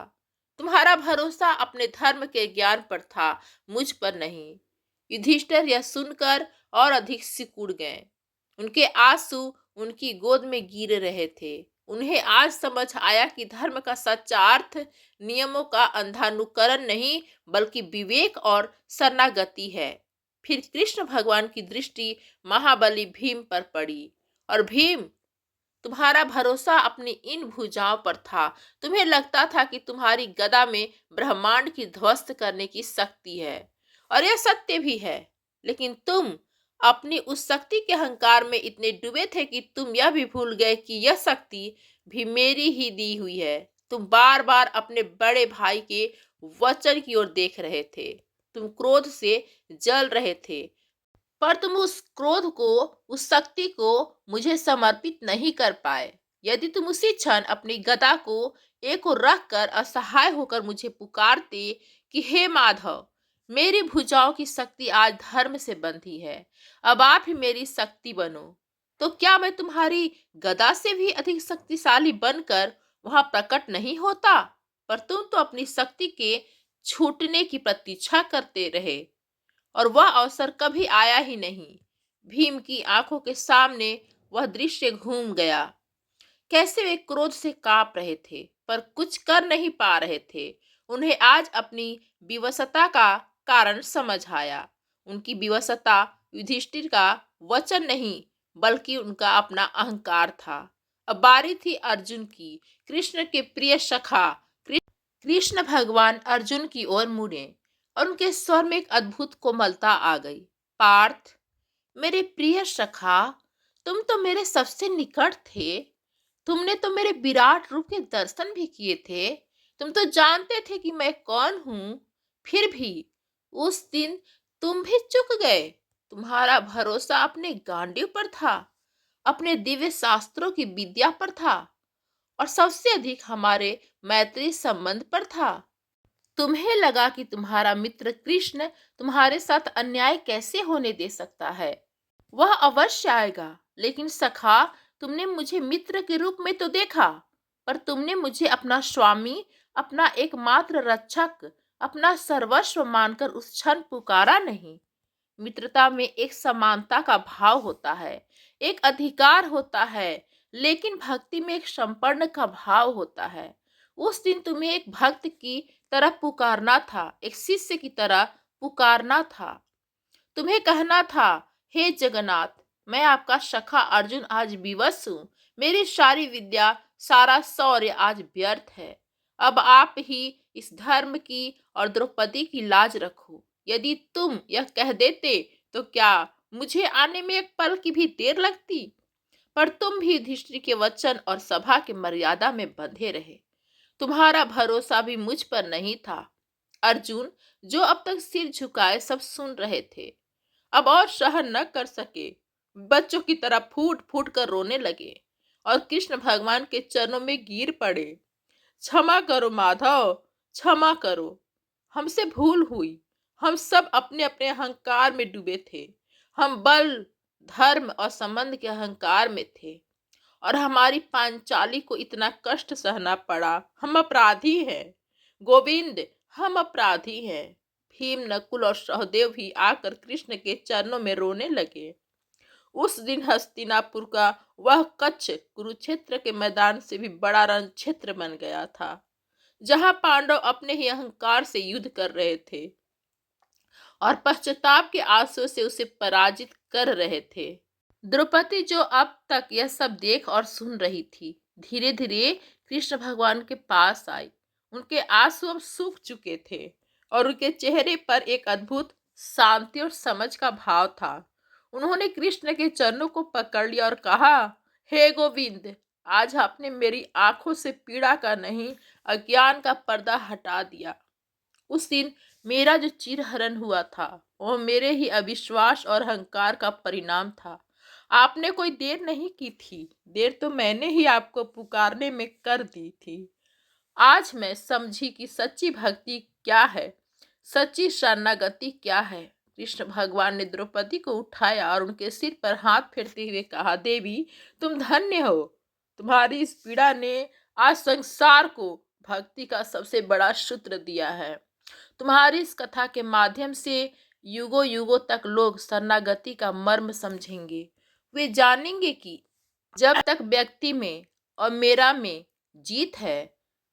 तुम्हारा भरोसा अपने धर्म के ज्ञान पर था, मुझ पर नहीं। युधिष्ठिर यह सुनकर और अधिक सिकुड़ गए। उनके आंसू उनकी गोद में गिर रहे थे। उन्हें आज समझ आया कि धर्म का सच्चा अर्थ नियमों का अंधानुकरण नहीं, बल्कि विवेक और शरणागति है। फिर कृष्ण भगवान की दृष्टि महाबली भीम पर पड़ी। और भीम, तुम्हारा भरोसा अपनी इन भुजाओं पर था। तुम्हें लगता था कि तुम्हारी गदा में ब्रह्मांड की ध्वस्त करने की शक्ति है, और यह सत्य भी है। लेकिन तुम अपनी उस शक्ति के अहंकार में इतने डूबे थे कि तुम यह भी भूल गए कि यह शक्ति भी मेरी ही दी हुई है। तुम बार बार अपने बड़े भाई के वचन की ओर देख रहे थे। तुम क्रोध से जल रहे थे, पर तुम उस क्रोध को, उस शक्ति को मुझे समर्पित नहीं कर पाए। यदि तुम उसी क्षण अपनी गदा को एक ओर रख कर असहाय होकर मुझे पुकारते कि हे माधव, मेरी भुजाओं की शक्ति आज धर्म से बंधी है, अब आप ही मेरी शक्ति बनो, तो क्या मैं तुम्हारी गदा से भी अधिक शक्तिशाली बनकर वहां प्रकट नहीं होता? पर तुम तो अपनी शक्ति के छूटने की प्रतीक्षा करते रहे, और वह अवसर कभी आया ही नहीं। भीम की आंखों के सामने वह दृश्य घूम गया। कैसे वे क्रोध से कांप रहे थे, पर कुछ कर नहीं पा रहे थे। उन्हें आज अपनी विवशता का कारण समझ आया। उनकी विवशता युधिष्ठिर का वचन नहीं, बल्कि उनका अपना अहंकार था। अब बारी थी अर्जुन की। कृष्ण के प्रिय सखा कृष्ण भगवान अर्जुन की ओर मुड़े, और उनके स्वर में एक अद्भुत कोमलता आ गई। पार्थ, मेरे प्रिय सखा, तुम तो मेरे सबसे निकट थे। तुमने तो मेरे विराट रूप के दर्शन भी किए थे। तुम तो जानते थे कि मैं कौन हूँ। फिर भी उस दिन तुम भी चूक गए। तुम्हारा भरोसा अपने गांडीव पर था, अपने दिव्य शास्त्रों की विद्या पर था, और सबसे अधिक हमारे मैत्री संबंध पर था। तुम्हें लगा कि तुम्हारा मित्र कृष्ण तुम्हारे साथ अन्याय कैसे होने दे सकता है। वह अवश्य आएगा, लेकिन सखा, तुमने मुझे मित्र के रूप में तो देखा, पर तुमने मुझे अपना स्वामी, अपना एकमात्र रक्षक, अपना सर्वस्व मानकर उस क्षण पुकारा नहीं। मित्रता में एक समानता का भाव होता है, एक अधिकार होता है, लेकिन भक्ति में एक समर्पण का भाव होता है। उस दिन तुम्हें एक भक्त की तरह पुकारना था, एक शिष्य की तरह पुकारना था। तुम्हें कहना था, हे जगन्नाथ, मैं आपका सखा अर्जुन आज विवश हूँ। मेरी सारी विद्या, सारा शौर्य आज व्यर्थ है। अब आप ही इस धर्म की और द्रौपदी की लाज रखो। यदि तुम यह कह देते तो क्या मुझे आने में एक पल की भी देर लगती? पर तुम भी युधिष्ठिर के वचन और सभा के मर्यादा में बंधे रहे। तुम्हारा भरोसा भी मुझ पर नहीं था। अर्जुन, जो अब तक सिर झुकाए सब सुन रहे थे, अब और सहन न कर सके। बच्चों की तरह फूट फूट कर रोने लगे और कृष्ण भगवान के चरणों में गिर पड़े। क्षमा करो माधव, क्षमा करो, हमसे भूल हुई। हम सब अपने अपने अहंकार में डूबे थे। हम बल, धर्म और संबंध के अहंकार में थे और हमारी पांचाली को इतना कष्ट सहना पड़ा। हम अपराधी हैं गोविंद, हम अपराधी हैं। भीम, नकुल और सहदेव भी आकर कृष्ण के चरणों में रोने लगे। उस दिन हस्तिनापुर का वह कच्छ कुरुक्षेत्र के मैदान से भी बड़ा रण क्षेत्र बन गया था, जहां पांडव अपने ही अहंकार से युद्ध कर रहे थे और पश्चाताप के आंसू से उसे पराजित कर रहे थे। द्रौपदी, जो अब तक यह सब देख और सुन रही थी, धीरे धीरे कृष्ण भगवान के पास आई। उनके आंसू अब सूख चुके थे और उनके चेहरे पर एक अद्भुत शांति और समझ का भाव था। उन्होंने कृष्ण के चरणों को पकड़ लिया और कहा, हे गोविंद, आज आपने मेरी आंखों से पीड़ा का नहीं, अज्ञान का पर्दा हटा दिया। उस दिन मेरा जो चिरहरण हुआ था, वह मेरे ही अविश्वास और अहंकार का परिणाम था। आपने कोई देर नहीं की थी, देर तो मैंने ही आपको पुकारने में कर दी थी। आज मैं समझी कि सच्ची भक्ति क्या है, सच्ची शरणागति क्या है। कृष्ण भगवान ने द्रौपदी को उठाया और उनके सिर पर हाथ फेरते हुए कहा, देवी, तुम धन्य हो। तुम्हारी इस पीड़ा ने आज संसार को भक्ति का सबसे बड़ा सूत्र दिया है। तुम्हारी इस कथा के माध्यम से युगों युगों तक लोग शरणागति का मर्म समझेंगे। वे जानेंगे कि जब तक व्यक्ति में और मेरा में जीत है,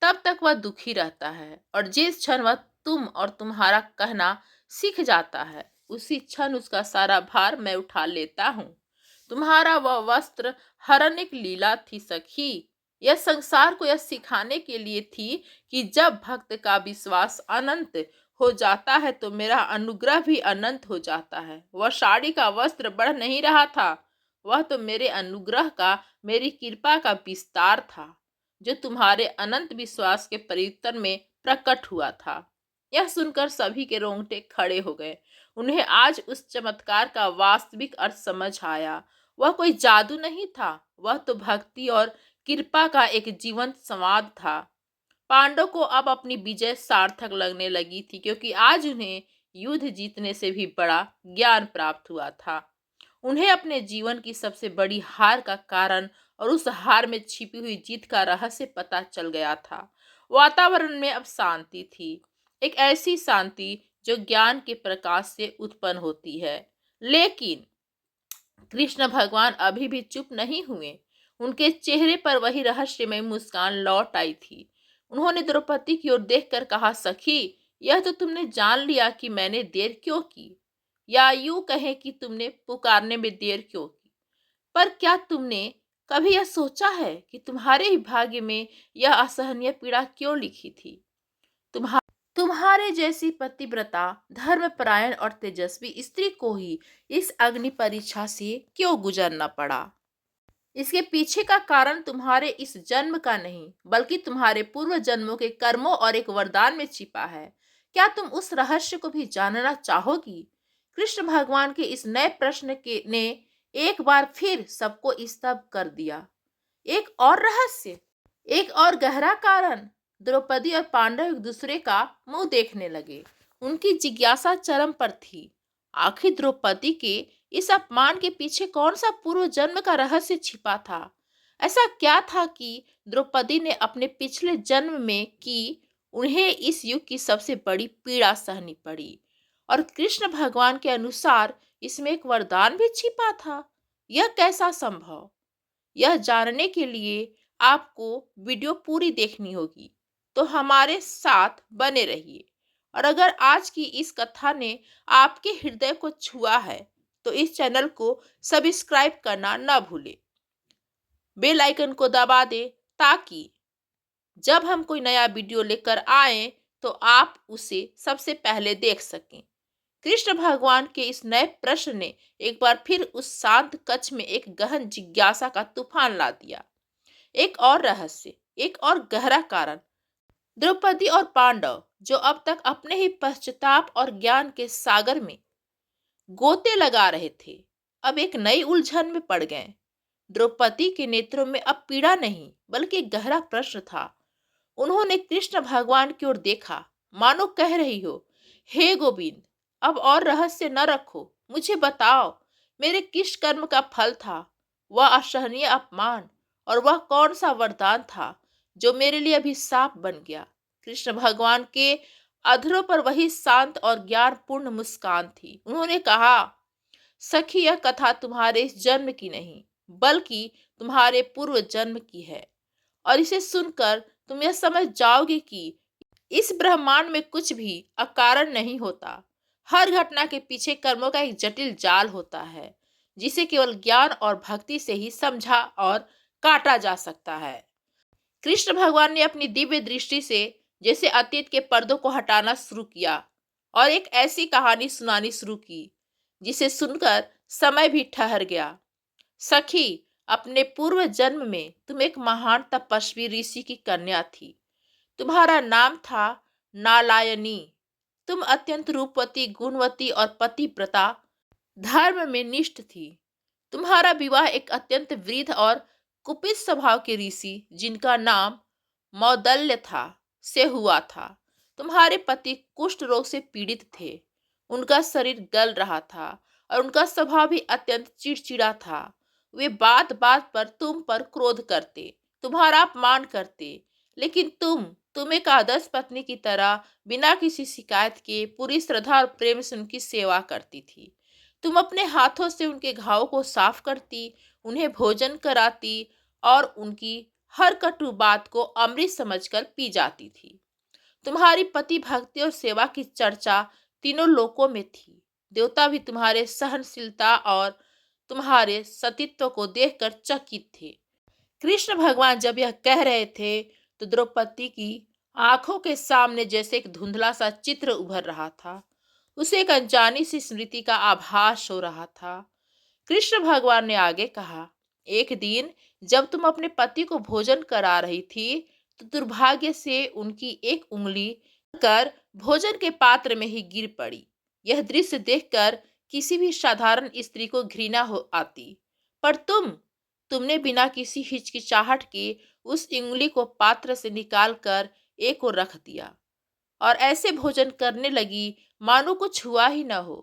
तब तक वह दुखी रहता है, और जिस क्षण वह तुम और तुम्हारा कहना सीख जाता है, उसी क्षण उसका सारा भार मैं उठा लेता हूँ। तुम्हारा वह वस्त्र हरण एक लीला थी सखी। यह संसार को यह सिखाने के लिए थी कि जब भक्त का विश्वास अनंत हो जाता है तो मेरा अनुग्रह भी अनंत हो जाता है। वह साड़ी का वस्त्र बढ़ नहीं रहा था, वह तो मेरे अनुग्रह का, मेरी कृपा का विस्तार था, जो तुम्हारे अनंत विश्वास के परिवर्तन में प्रकट हुआ था। यह सुनकर सभी के रोंगटे खड़े हो गए। उन्हें आज उस चमत्कार का वास्तविक अर्थ समझ आया। वह कोई जादू नहीं था, वह तो भक्ति और कृपा का एक जीवंत संवाद था। पांडव को अब अपनी विजय सार्थक लगने लगी थी, क्योंकि आज उन्हें युद्ध जीतने से भी बड़ा ज्ञान प्राप्त हुआ था। उन्हें अपने जीवन की सबसे बड़ी हार का कारण और उस हार में छिपी हुई जीत का रहस्य पता चल गया था। वातावरण में अब शांति थी, एक ऐसी शांति जो ज्ञान के प्रकाश से उत्पन्न होती है। लेकिन कृष्ण भगवान अभी भी चुप नहीं हुए। उनके चेहरे पर वही रहस्यमय मुस्कान लौट आई थी। उन्होंने द्रौपदी की ओर देखकर कहा, सखी, यह तो तुमने जान लिया कि मैंने देर क्यों की, या यूं कहें कि तुमने पुकारने में देर क्यों की। पर क्या तुमने कभी यह सोचा है कि तुम्हारे ही भाग्य में यह असहनीय पीड़ा क्यों लिखी थी? तुम्हारे जैसी पतिव्रता, धर्मपरायण और तेजस्वी स्त्री को ही इस अग्नि परीक्षा से क्यों गुजरना पड़ा? इसके पीछे का कारण तुम्हारे इस जन्म का नहीं, बल्कि तुम्हारे पूर्व जन्मों के कर्मों और एक वरदान में छिपा है। क्या तुम उस रहस्य को भी जानना चाहोगी? कृष्ण भगवान के इस नए प्रश्न के ने एक बार फिर सबको स्तब्ध कर दिया। एक और रहस्य, एक और गहरा कारण। द्रौपदी और पांडव एक दूसरे का मुंह देखने लगे। उनकी जिज्ञासा चरम पर थी। आखिर द्रौपदी के इस अपमान के पीछे कौन सा पूर्व जन्म का रहस्य छिपा था? ऐसा क्या था कि द्रौपदी ने अपने पिछले जन्म में की उन्हें इस युग की सबसे बड़ी पीड़ा सहनी पड़ी? और कृष्ण भगवान के अनुसार इसमें एक वरदान भी छिपा था। यह कैसा संभव? यह जानने के लिए आपको वीडियो पूरी देखनी होगी, तो हमारे साथ बने रहिए। और अगर आज की इस कथा ने आपके हृदय को छुआ है तो इस चैनल को सब्सक्राइब करना न भूलें, बेल आइकन को दबा दें ताकि जब हम कोई नया वीडियो लेकर आए तो आप उसे सबसे पहले देख सकें। कृष्ण भगवान के इस नए प्रश्न ने एक बार फिर उस शांत कक्ष में एक गहन जिज्ञासा का तूफान ला दिया। एक और रहस्य, एक और गहरा कारण। द्रौपदी और पांडव जो अब तक अपने ही पश्चाताप और ज्ञान के सागर में गोते लगा रहे थे, अब एक नई उलझन में पड़ गए। द्रौपदी के नेत्रों में अब पीड़ा नहीं बल्कि एक गहरा प्रश्न था। उन्होंने कृष्ण भगवान की ओर देखा, मानो कह रही हो, हे गोविंद, अब और रहस्य न रखो, मुझे बताओ, मेरे किस कर्म का फल था वह असहनीय अपमान, और वह कौन सा वरदान था जो मेरे लिए अभिशाप बन गया। कृष्ण भगवान के अधरों पर वही शांत और ज्ञानपूर्ण मुस्कान थी। उन्होंने कहा, सखी, यह कथा तुम्हारे इस जन्म की नहीं बल्कि तुम्हारे पूर्व जन्म की है, और इसे सुनकर तुम यह समझ जाओगे कि इस ब्रह्मांड में कुछ भी अकारण नहीं होता। हर घटना के पीछे कर्मों का एक जटिल जाल होता है जिसे केवल ज्ञान और भक्ति से ही समझा और काटा जा सकता है। कृष्ण भगवान ने अपनी दिव्य दृष्टि से जैसे अतीत के पर्दों को हटाना शुरू किया और एक ऐसी कहानी सुनानी शुरू की जिसे सुनकर समय भी ठहर गया। सखी, अपने पूर्व जन्म में तुम एक महान तपस्वी ऋषि की कन्या थी। तुम्हारा नाम था नालायनी। तुम अत्यंत रूपवती, गुणवती और पतिव्रता, धर्म में निष्ठ थी। तुम्हारा विवाह एक अत्यंत वृद्ध और कुपित स्वभाव के ऋषि जिनका नाम मौदल्य था से हुआ था। तुम्हारे पति कुष्ठ रोग से पीड़ित थे। उनका शरीर गल रहा था और उनका स्वभाव भी अत्यंत चिड़चिड़ा था। वे बात बात पर तुम पर क्रोध करते, तुम्हारा अपमान करते, लेकिन तुम एक आदर्श पत्नी की तरह बिना किसी शिकायत के पूरी श्रद्धा और प्रेम से उनकी सेवा करती थी। तुम अपने हाथों से उनके घावों को साफ करती, उन्हें भोजन कराती और उनकी हर कटु बात को अमृत समझकर पी जाती थी। तुम्हारी पति भक्ति और सेवा की चर्चा तीनों लोकों में थी। देवता भी तुम्हारे सहनशीलता और तुम्हारे सतीत्व को देखकर चकित थे। कृष्ण भगवान जब यह कह रहे थे तो द्रौपदी की आंखों के सामने जैसे एक धुंधला सा चित्र उभर रहा था। उसे एक अनजानी सी स्मृति का आभास हो रहा था। कृष्ण भगवान ने आगे कहा, एक दिन जब तुम अपने पति को भोजन करा रही थी तो दुर्भाग्य से उनकी एक उंगली कर भोजन के पात्र में ही गिर पड़ी। यह दृश्य देखकर किसी भी साधारण स्त्री को घृणा हो आती, पर तुमने बिना किसी हिचकिचाहट के उस उंगली को पात्र से निकालकर एक ओर रख दिया और ऐसे भोजन करने लगी मानो कुछ हुआ ही न हो।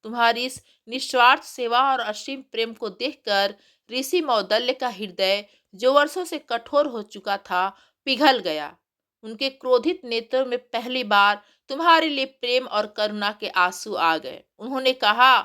तुम्हारी इस निस्वार्थ सेवा और असीम प्रेम को देखकर ऋषि मौदल्य का हृदय, जो वर्षों से कठोर हो चुका था, पिघल गया। उनके क्रोधित नेत्रों में पहली बार तुम्हारे लिए प्रेम और करुणा के आंसू आ गए। उन्होंने कहा,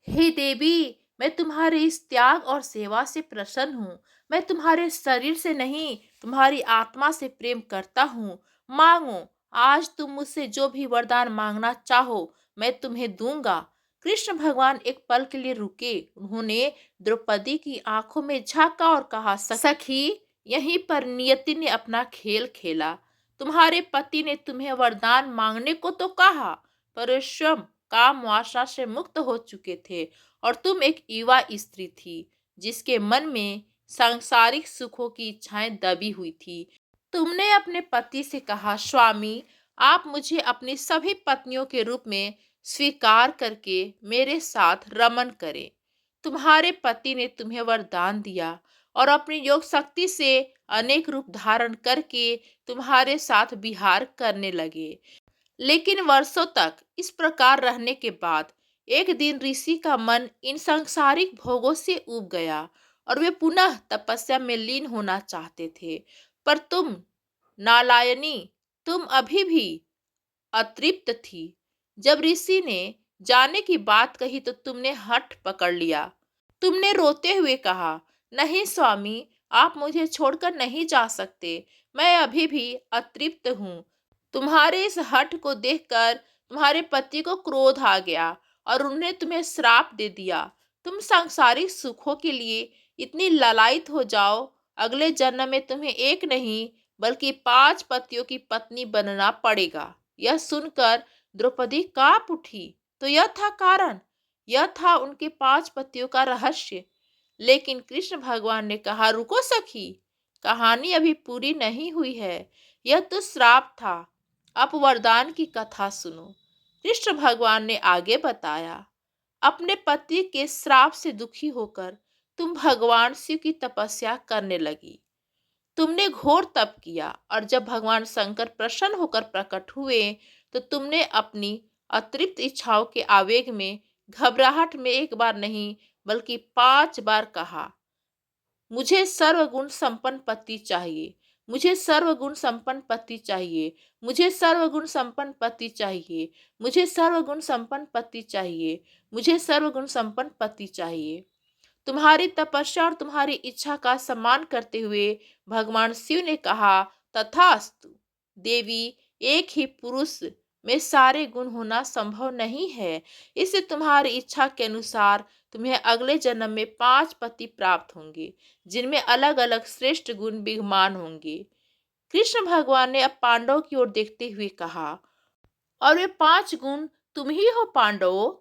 हे देवी, मैं तुम्हारे इस त्याग और सेवा से प्रसन्न हूँ। मैं तुम्हारे शरीर से नहीं, तुम्हारी आत्मा से प्रेम करता हूँ। मांगो, आज तुम मुझसे जो भी वरदान मांगना चाहो मैं तुम्हें दूंगा। कृष्ण भगवान एक पल के लिए रुके। उन्होंने द्रौपदी की आंखों में झांका और कहा, सखी, यहीं पर नियति ने अपना खेल खेला। तुम्हारे पति ने तुम्हें वरदान मांगने को तो कहा, पर स्वयं काम वासना से मुक्त हो चुके थे और तुम एक युवा स्त्री थी जिसके मन में सांसारिक सुखों की इच्छाएं दबी हुई थी। तुमने अपने पति से कहा, स्वामी, आप मुझे अपनी सभी पत्नियों के रूप में स्वीकार करके मेरे साथ रमन करें। तुम्हारे पति ने तुम्हें वरदान दिया और अपनी योग शक्ति से अनेक रूप धारण करके तुम्हारे साथ विहार करने लगे। लेकिन वर्षों तक इस प्रकार रहने के बाद एक दिन ऋषि का मन इन सांसारिक भोगों से ऊब गया और वे पुनः तपस्या में लीन होना चाहते थे। पर तुम नालायनी, तुम अभी भी अतृप्त थी। जब ऋषि ने जाने की बात कही तो तुमने हठ पकड़ लिया। तुमने रोते हुए कहा, नहीं स्वामी, आप मुझे छोड़कर नहीं जा सकते। मैं अभी भी अतृप्त हूँ। तुम्हारे इस हठ को देखकर तुम्हारे पति को क्रोध आ गया और उन्होंने तुम्हें श्राप दे दिया। तुम सांसारिक सुखों के लिए इतनी लालायित हो जाओ, अगले जन्म में तुम्हें एक नहीं बल्कि 5 पतियों की पत्नी बनना पड़ेगा। यह सुनकर द्रौपदी कांप उठी। तो यह था कारण, यह था उनके 5 पतियों का रहस्य। लेकिन कृष्ण भगवान ने कहा, रुको सखी, कहानी अभी पूरी नहीं हुई है। यह तो श्राप था, अब वरदान की कथा सुनो। कृष्ण भगवान ने आगे बताया, अपने पति के श्राप से दुखी होकर तुम भगवान शिव की तपस्या करने लगी। तुमने घोर तप किया और जब भगवान शंकर प्रसन्न होकर प्रकट हुए तो तुमने अपनी अतृप्त इच्छाओं के आवेग में घबराहट में एक बार नहीं बल्कि 5 बार कहा, मुझे सर्वगुण संपन्न पति चाहिए, मुझे सर्वगुण संपन्न पति चाहिए, मुझे सर्वगुण संपन्न पति चाहिए, मुझे सर्वगुण संपन्न पति चाहिए, मुझे सर्वगुण संपन्न पति चाहिए। तुम्हारी तपस्या और तुम्हारी इच्छा का सम्मान करते हुए भगवान शिव ने कहा, तथास्तु। देवी, एक ही पुरुष में सारे गुण होना संभव नहीं है, इससे तुम्हारी इच्छा के अनुसार तुम्हें अगले जन्म में 5 पति प्राप्त होंगे, जिनमें अलग अलग श्रेष्ठ गुण विद्यमान होंगे। कृष्ण भगवान ने अब पांडवों की ओर देखते हुए कहा, और वे 5 गुण तुम ही हो पांडवों।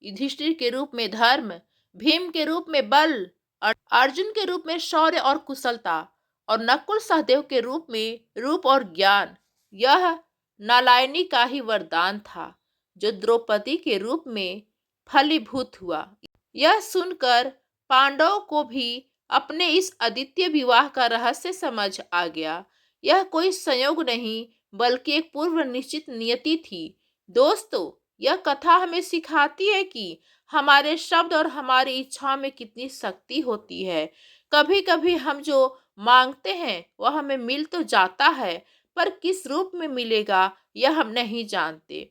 युधिष्ठिर के रूप में धर्म, भीम के रूप में बल, अर्जुन के रूप में शौर्य और कुशलता, और नकुल सहदेव के रूप में रूप और ज्ञान। यह नालायनी का ही वरदान था जो द्रौपदी के रूप में फलीभूत हुआ। यह सुनकर पांडवों को भी अपने इस अद्वितीय विवाह का रहस्य समझ आ गया। यह कोई संयोग नहीं बल्कि एक पूर्व निश्चित नियति थी। दोस्तों, यह कथा हमें सिखाती है कि हमारे शब्द और हमारी इच्छा में कितनी शक्ति होती है। कभी कभी हम जो मांगते हैं वह हमें मिल तो जाता है, पर किस रूप में मिलेगा यह हम नहीं जानते।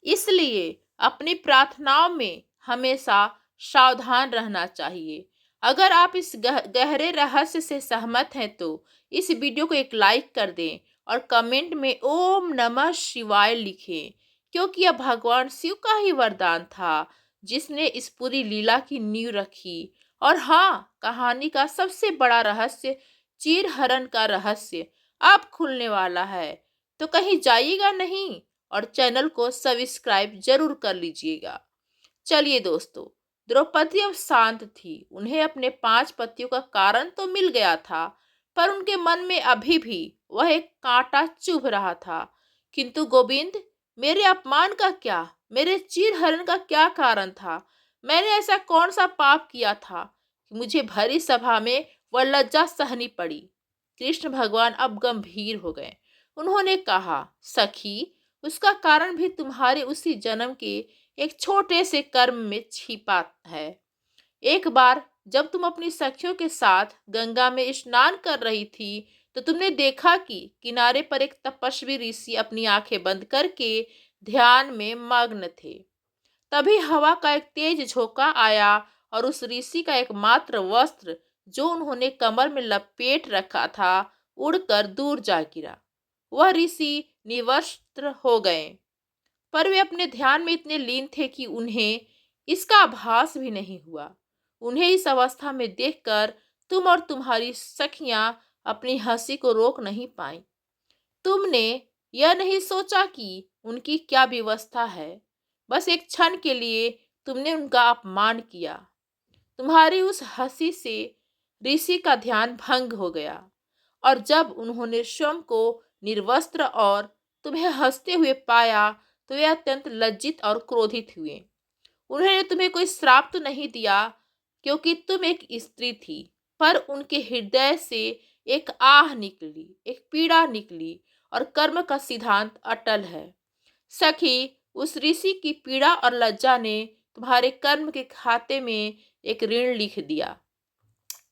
इसलिए अपनी प्रार्थनाओं में हमेशा सावधान रहना चाहिए। अगर आप इस गहरे रहस्य से सहमत हैं तो इस वीडियो को एक लाइक कर दें और कमेंट में ओम नमः शिवाय लिखें, क्योंकि यह भगवान शिव का ही वरदान था जिसने इस पूरी लीला की नींव रखी। और हाँ, कहानी का सबसे बड़ा रहस्य, चीरहरण का रहस्य अब खुलने वाला है, तो कहीं जाइएगा नहीं और चैनल को सब्सक्राइब जरूर कर लीजिएगा। चलिए दोस्तों, द्रौपदी अब शांत थी। उन्हें अपने 5 पतियों का कारण तो मिल गया था, पर उनके मन में अभी भी वह एक कांटा चुभ रहा था। किंतु गोविंद, मेरे अपमान का क्या, मेरे चीरहरण का क्या कारण था? मैंने ऐसा कौन सा पाप किया था कि मुझे भरी सभा में वह लज्जा सहनी पड़ी? कृष्ण भगवान अब गंभीर हो गए। उन्होंने कहा, सखी, उसका कारण भी तुम्हारे उसी जन्म के एक छोटे से कर्म में छिपा है। एक बार जब तुम अपनी सखियों के साथ गंगा में स्नान कर रही थी तो तुमने देखा कि किनारे पर एक तपस्वी ऋषि अपनी आंखें बंद करके ध्यान में मग्न थे। तभी हवा का एक तेज झोंका आया और उस ऋषि का एकमात्र वस्त्र जो उन्होंने कमर में लपेट रखा था उड़कर दूर जा गिरा। वह ऋषि निवस्त्र हो गए, पर वे अपने ध्यान में इतने लीन थे कि उन्हें इसका आभास भी नहीं हुआ। उन्हें इस अवस्था में देखकर तुम और तुम्हारी सखियां अपनी हंसी को रोक नहीं पाई। तुमने यह नहीं सोचा कि उनकी क्या व्यवस्था है। बस एक क्षण के लिए तुमने उनका अपमान किया। तुम्हारी उस हंसी से ऋषि का ध्यान भंग हो गया और जब उन्होंने स्वयं को निर्वस्त्र और तुम्हें हंसते हुए पाया तो वे अत्यंत लज्जित और क्रोधित हुए। उन्होंने तुम्हें कोई श्राप तो नहीं दिया क्योंकि तुम एक स्त्री थी, पर उनके हृदय से एक आह निकली, एक पीड़ा निकली और कर्म का सिद्धांत अटल है। सखी, उस ऋषि की पीड़ा और लज्जा ने तुम्हारे कर्म के खाते में एक ऋण लिख दिया।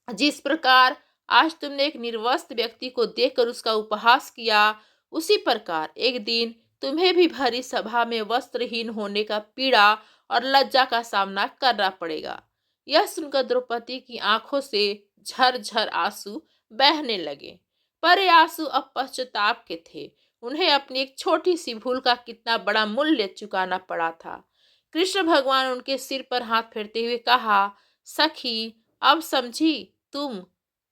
जिस प्रकार आज तुमने एक निर्वस्त्र व्यक्ति को देखकर उसका उपहास किया, उसी प्रकार एक दिन तुम्हें भी भरी सभा में वस्त्रहीन होने का पीड़ा और लज्जा का सामना करना पड़ेगा। यह सुनकर द्रौपदी की आंखों से झरझर आंसू बहने लगे। पर ये आंसू अब पश्चाताप के थे। उन्हें अपनी एक छोटी सी भूल का कितना बड़ा मूल्य चुकाना पड़ा था। कृष्ण भगवान उनके सिर पर हाथ फेरते हुए कहा, सखी, अब समझी तुम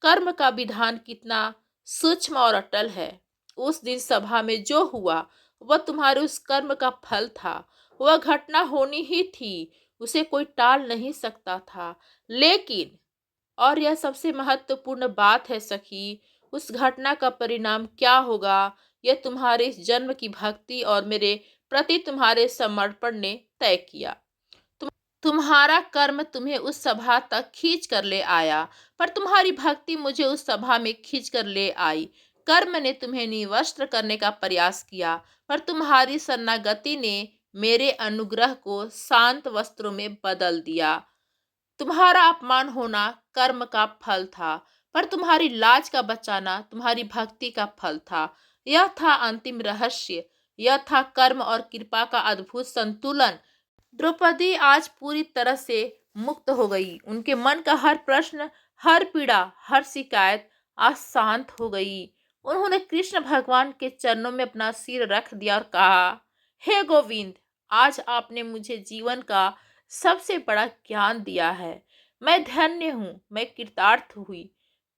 कर्म का विधान कितना सूक्ष्म और अटल है। उस दिन सभा में जो हुआ वह तुम्हारे उस कर्म का फल था। वह घटना होनी ही थी, उसे कोई टाल नहीं सकता था। लेकिन, और यह सबसे महत्वपूर्ण बात है सखी, उस घटना का परिणाम क्या होगा यह तुम्हारे इस जन्म की भक्ति और मेरे प्रति तुम्हारे समर्पण ने तय किया। तुम्हारा कर्म तुम्हें उस सभा तक खींच कर ले आया, पर तुम्हारी भक्ति मुझे उस सभा में खींच कर ले आई। कर्म ने तुम्हें निवस्त्र करने का प्रयास किया, पर तुम्हारी शरणागति ने मेरे अनुग्रह को शांत वस्त्रों में बदल दिया। तुम्हारा अपमान होना कर्म का फल था, पर तुम्हारी लाज का बचाना तुम्हारी भक्ति का फल था। यह था अंतिम रहस्य। यह था कर्म और कृपा का अद्भुत संतुलन। द्रौपदी आज पूरी तरह से मुक्त हो गई। उनके मन का हर प्रश्न, हर पीड़ा, हर शिकायत आज शांत हो गई। उन्होंने कृष्ण भगवान के चरणों में अपना सिर रख दिया और कहा, हे गोविंद, आज आपने मुझे जीवन का सबसे बड़ा ज्ञान दिया है। मैं धन्य हूँ, मैं कृतार्थ हुई।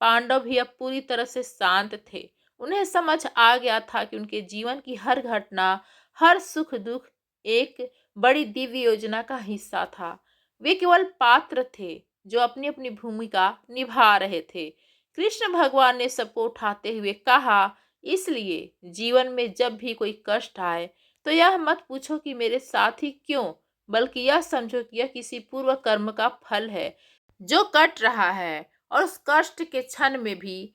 पांडव भी अब पूरी तरह से शांत थे। उन्हें समझ आ गया था कि उनके जीवन की हर घटना, हर सुख दुख एक बड़ी दिव्य योजना का हिस्सा था। वे केवल पात्र थे जो अपनी अपनी भूमिका निभा रहे थे। कृष्ण भगवान ने सबको उठाते हुए कहा, इसलिए जीवन में जब भी कोई कष्ट आए तो यह मत पूछो कि मेरे साथ ही क्यों, बल्कि यह समझो कि यह किसी पूर्व कर्म का फल है जो कट रहा है। और उस कष्ट के क्षण में भी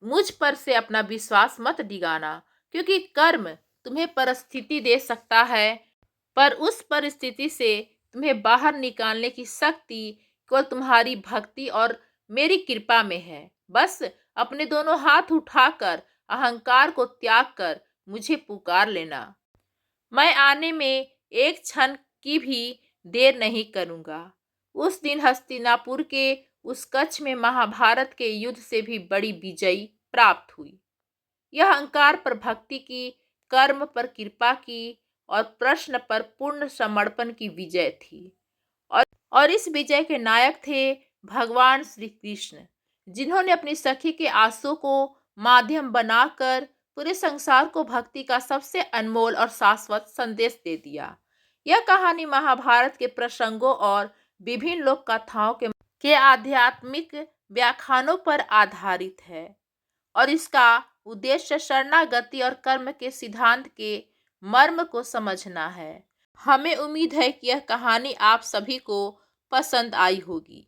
मुझ पर से अपना विश्वास मत डिगाना, क्योंकि कर्म तुम्हें परिस्थिति दे सकता है, पर उस परिस्थिति से तुम्हें बाहर निकालने की शक्ति केवल तुम्हारी भक्ति और मेरी कृपा में है। बस अपने दोनों हाथ उठाकर अहंकार को त्याग कर मुझे पुकार लेना। मैं आने में एक क्षण की भी देर नहीं करूंगा। उस दिन हस्तिनापुर के उस कच्छ में महाभारत के युद्ध से भी बड़ी विजय प्राप्त हुई। यह अहंकार पर भक्ति की, कर्म पर कृपा की और प्रश्न पर पूर्ण समर्पण की विजय थी। और इस विजय के नायक थे भगवान श्री कृष्ण, जिन्होंने अपनी सखी के आंसू को माध्यम बनाकर पूरे संसार को भक्ति का सबसे अनमोल और शाश्वत संदेश दे दिया। यह कहानी महाभारत के प्रसंगों और विभिन्न लोक कथाओं के आध्यात्मिक व्याख्यानों पर आधारित है, और इसका उद्देश्य शरणागति और कर्म के सिद्धांत के मर्म को समझना है। हमें उम्मीद है कि यह कहानी आप सभी को पसंद आई होगी।